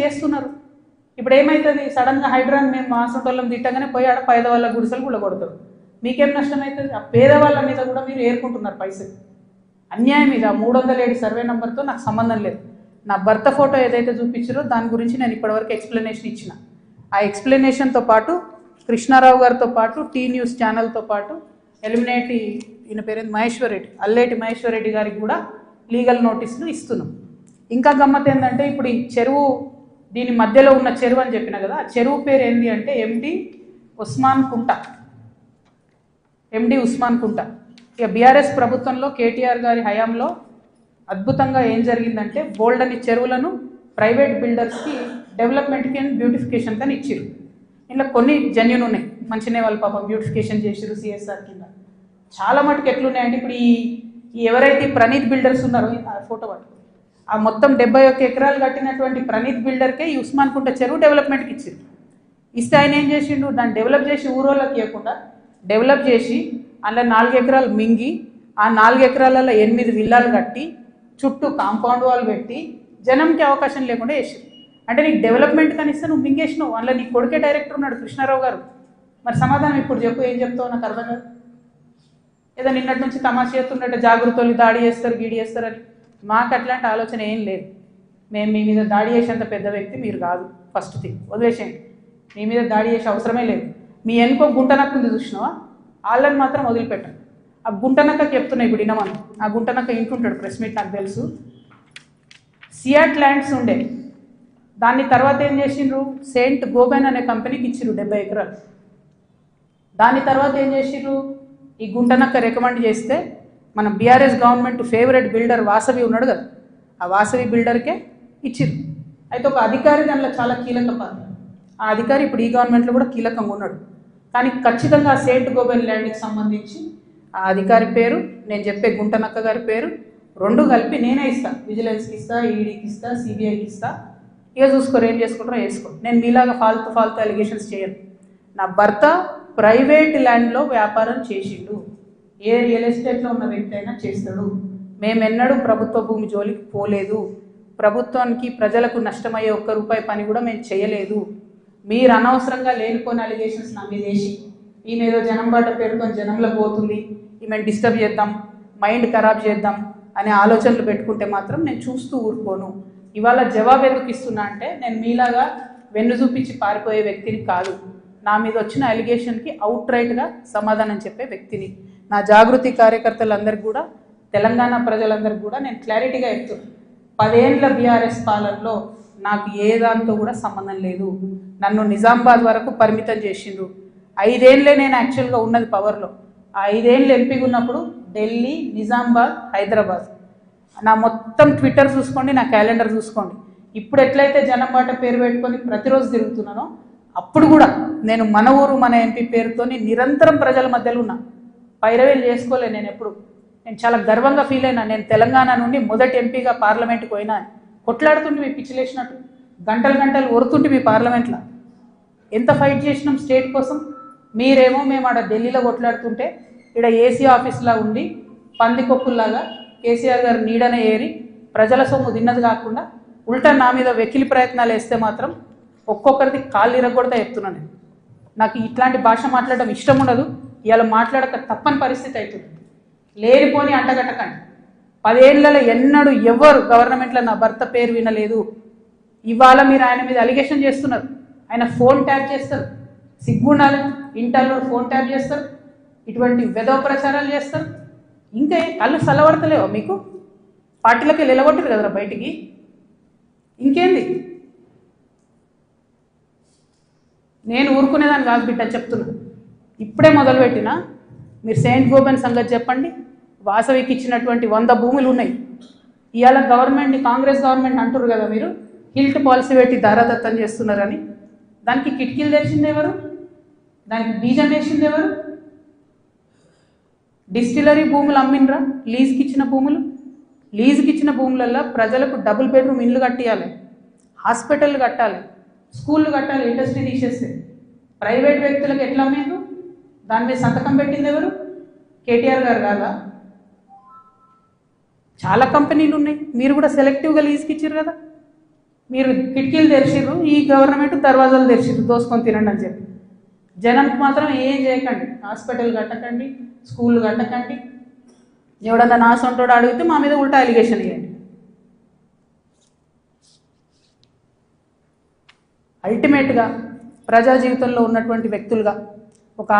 చేస్తున్నారు. ఇప్పుడు ఏమవుతుంది, సడన్గా హైడ్రాన్ మేము మాసంటోళ్ళం తిట్టగానే పోయి ఆడ పేదవాళ్ళ గుడిసెలు కూడా కొడతారు. మీకేం నష్టం అవుతుంది? ఆ పేదవాళ్ళ మీద కూడా మీరు ఏరుకుంటున్నారు పైసలు. అన్యాయం ఇది. 307 సర్వే నెంబర్తో నాకు సంబంధం లేదు. నా భర్త ఫోటో ఏదైతే చూపించారో దాని గురించి నేను ఇప్పటివరకు ఎక్స్ప్లెనేషన్ ఇచ్చిన. ఆ ఎక్స్ప్లెనేషన్తో పాటు కృష్ణారావు గారితో పాటు టీ న్యూస్ ఛానల్తో పాటు ఎలిమినేటి ఈయన పేరేంటి మహేశ్వర్ రెడ్డి, అల్లేటి మహేశ్వర్ రెడ్డి గారికి కూడా లీగల్ నోటీసులు ఇస్తున్నాం. ఇంకా గమ్మత్ ఏంటంటే ఇప్పుడు ఈ చెరువు, దీని మధ్యలో ఉన్న చెరువు అని చెప్పిన కదా, ఆ చెరువు పేరు ఏంటి అంటే ఎండి ఉస్మాన్ కుంట. ఇక బీఆర్ఎస్ ప్రభుత్వంలో కేటీఆర్ గారి హయాంలో అద్భుతంగా ఏం జరిగిందంటే బోల్డని చెరువులను ప్రైవేట్ బిల్డర్స్కి డెవలప్మెంట్కి అండ్ బ్యూటిఫికేషన్ అని ఇచ్చారు. ఇలా కొన్ని జెన్యూన్ ఉన్నాయి, మంచినే వాళ్ళు పాపం బ్యూటిఫికేషన్ చేసారు సిఎస్ఆర్ కింద. చాలా మటుకు ఎట్లున్నాయంటే ఇప్పుడు ఈ ఎవరైతే ప్రణీత్ బిల్డర్స్ ఉన్నారో, ఆ ఫోటో పట్టుకో, ఆ మొత్తం 71 ఎకరాలు కట్టినటువంటి ప్రణీత్ బిల్డర్కే ఈ ఉస్మాన్ కుంట చెరువు డెవలప్మెంట్కి ఇచ్చారు. ఇస్తే ఆయన ఏం చేసిండు, దాన్ని డెవలప్ చేసి ఊరోళ్ళకి ఇవ్వకుండా డెవలప్ చేసి అందులో 4 ఎకరాలు మింగి ఆ 4 ఎకరాలలో 8 విల్లాలు కట్టి చుట్టూ కాంపౌండ్ వాల్ పెట్టి జనంకి అవకాశం లేకుండా వేసారు. అంటే నీకు డెవలప్మెంట్ కనిస్తే నువ్వు మింగేసినావు. అందులో నీ కొడుకే డైరెక్టర్ ఉన్నాడు కృష్ణారావు గారు. మరి సమాధానం ఇప్పుడు చెప్పు, ఏం చెప్తావు నాకు అర్థం కాదు. ఏదో నిన్నటి నుంచి తమాషా చేస్తున్నట్టు జాగృతలు దాడి చేస్తారు గీడి చేస్తారని. మాకు అట్లాంటి ఆలోచన ఏం లేదు. మేము మీ మీద దాడి చేసేంత పెద్ద వ్యక్తి మీరు కాదు. ఫస్ట్ థింగ్ వదిలేసేయండి, మీ మీద దాడి చేసే అవసరమే లేదు. మీ ఎన్కో గుంటనక్క ఉంది చూసినావా, వాళ్ళని మాత్రం వదిలిపెట్టండి. ఆ గుంటనక్కకి చెప్తున్నాయి ఇప్పుడు ఇనమని. ఆ గుంటనక్క ఇంటుంటాడు, ప్రెస్ మీట్ నాకు తెలుసు. సియాట్ ల్యాండ్స్ ఉండే, దాన్ని తర్వాత ఏం చేసిండ్రు, సెయింట్ గోబెన్ అనే కంపెనీకి ఇచ్చిర్రు 70 ఎకరాలు. దాని తర్వాత ఏం చేసిర్రు, ఈ గుంటనక్క రికమెండ్ చేస్తే మన BRS government favourite builder Vasavi ఉన్నాడు కదా, ఆ వాసవి బిల్డర్కే ఇచ్చిర్రు. అయితే ఒక అధికారి దానిలో చాలా కీలక పాత్ర. ఆ అధికారి ఇప్పుడు ఈ గవర్నమెంట్లో కూడా కీలకంగా ఉన్నాడు. కానీ ఖచ్చితంగా ఆ సెయింట్ గోబెన్ ల్యాండ్కి సంబంధించి ఆ అధికారి పేరు, నేను చెప్పే గుంటనక్క గారి పేరు 2 కలిపి నేనే ఇస్తా. విజిలెన్స్కి ఇస్తా, ఈడీకి ఇస్తా, సిబిఐకి ఇస్తా. ఇక చూసుకోరు, ఏం చేసుకుంటారో వేసుకో. నేను మీలాగా ఫాల్తు అలిగేషన్స్ చేయను. నా భర్త ప్రైవేట్ ల్యాండ్లో వ్యాపారం చేసిండు. ఏ రియల్ ఎస్టేట్లో ఉన్న వ్యక్తి అయినా చేస్తాడు. మేమెన్నడూ ప్రభుత్వ భూమి జోలికి పోలేదు. ప్రభుత్వానికి ప్రజలకు నష్టమయ్యే ₹1 పని కూడా మేము చేయలేదు. మీరు అనవసరంగా లేనిపోయిన అలిగేషన్స్ నా మీద వేసి ఈమె ఏదో జనం బాట పేరుకొని జనంలో పోతుంది, ఈమెను డిస్టర్బ్ చేద్దాం, మైండ్ ఖరాబ్ చేద్దాం అనే ఆలోచనలు పెట్టుకుంటే మాత్రం నేను చూస్తూ ఊరుకోను. ఇవాళ జవాబు ఎందుకు ఇస్తున్నా అంటే నేను మీలాగా వెన్ను చూపించి పారిపోయే వ్యక్తిని కాదు. నా మీద వచ్చిన అలిగేషన్కి అవుట్ రైట్గా సమాధానం చెప్పే వ్యక్తిని. నా జాగృతి కార్యకర్తలందరికీ కూడా, తెలంగాణ ప్రజలందరికీ కూడా నేను క్లారిటీగా చెప్తున్నాను. 10 ఏళ్ళ బీఆర్ఎస్ పాలనలో నాకు ఏ దాంతో కూడా సంబంధం లేదు. నన్ను నిజామాబాద్ వరకు పరిమితం చేసిండ్రు. 5 ఏళ్ళే నేను యాక్చువల్గా ఉన్నది పవర్లో. ఆ 5 ఏళ్ళు ఎంపీగా ఉన్నప్పుడు ఢిల్లీ, నిజామాబాద్, హైదరాబాద్. నా మొత్తం ట్విట్టర్ చూసుకోండి, నా క్యాలెండర్ చూసుకోండి. ఇప్పుడు ఎట్లయితే జనంబాట పేరు పెట్టుకొని ప్రతిరోజు తిరుగుతున్నానో అప్పుడు కూడా నేను మన ఊరు మన ఎంపీ పేరుతో నిరంతరం ప్రజల మధ్యలో ఉన్నా. పైరవేలు చేసుకోలే నేను ఎప్పుడు. నేను చాలా గర్వంగా ఫీల్ అయినా. నేను తెలంగాణ నుండి మొదటి ఎంపీగా పార్లమెంట్కి పోయినా. కొట్లాడుతుంటే మీ పిచ్చిలేసినట్టు గంటలు ఒరుతుంటే మీ పార్లమెంట్లో ఎంత ఫైట్ చేసినాం స్టేట్ కోసం. మీరేమో మేము ఆడ ఢిల్లీలో కొట్లాడుతుంటే ఇక్కడ ఏసీ ఆఫీస్లా ఉండి పందికొక్కుల్లాగా కేసీఆర్ గారు నీడనే ఏరి ప్రజల సొమ్ము తిన్నది కాకుండా ఉల్టా నా మీద వెకిలి ప్రయత్నాలు వేస్తే మాత్రం ఒక్కొక్కరిది కాళ్ళు ఇరగొడతా చెప్తున్నాను. నాకు ఇట్లాంటి భాష మాట్లాడడం ఇష్టం ఉండదు. ఇవాళ మాట్లాడక తప్పని పరిస్థితి అవుతుంది. లేనిపోని అంటగట్టకండి. 10 ఏళ్లలో ఎన్నడూ ఎవరు గవర్నమెంట్లో నా భర్త పేరు వినలేదు. ఇవాళ మీరు ఆయన మీద అలిగేషన్ చేస్తున్నారు. ఆయన ఫోన్ ట్యాప్ చేస్తారు, సిగ్గుండాలి. ఇంటర్లో ఫోన్ ట్యాప్ చేస్తారు, ఇటువంటి వెధవ ప్రచారాలు చేస్తారు. ఇంకా కళ్ళు చల్లబడతలేవా మీకు? పార్టీలకి నిలబొట్టరు కదరా బయటికి. ఇంకేంది? నేను ఊరుకునేదాన్ని కాదు బిడ్డ, చెప్తున్నా. ఇప్పుడే మొదలుపెట్టినా. మీరు సెయింట్ గోబెన్ సంగతి చెప్పండి. వాసవికి ఇచ్చినటువంటి 100 భూములు ఉన్నాయి. ఇవాళ గవర్నమెంట్ని, కాంగ్రెస్ గవర్నమెంట్ అంటున్నారు కదా మీరు, హిల్ట్ పాలసీ పెట్టి దారాదత్తం చేస్తున్నారని. దానికి కిటికీలు తెరిచింది ఎవరు? దానికి బీజం వేసింది ఎవరు? డిస్టిలరీ భూములు అమ్మినరా? లీజుకి ఇచ్చిన భూములు. లీజుకి ఇచ్చిన భూములలో ప్రజలకు డబుల్ బెడ్రూమ్ ఇండ్లు కట్టియాలి, హాస్పిటల్ కట్టాలి, స్కూళ్ళు కట్టాలి. ఇండస్ట్రీ తీసేస్తే ప్రైవేట్ వ్యక్తులకు ఎట్లా అమ్మిండ్రు? దాని మీద సంతకం పెట్టింది ఎవరు? కేటీఆర్ గారు కాదా? చాలా కంపెనీలు ఉన్నాయి. మీరు కూడా సెలెక్టివ్గా లీజుకి ఇచ్చారు కదా. మీరు కిటికీలు తెరిచిర్రు, ఈ గవర్నమెంట్ దర్వాజాలు తెరిచిర్రు దోసుకొని తినండి అని చెప్పి. జనంకి మాత్రం ఏం చేయకండి, హాస్పిటల్ కట్టకండి, స్కూల్ కట్టకండి. ఎవడన్నా నా సొంటోడు అడిగితే మా మీద ఉల్టా అలిగేషన్ ఇవ్వండి. అల్టిమేట్గా ప్రజా జీవితంలో ఉన్నటువంటి వ్యక్తులుగా ఒక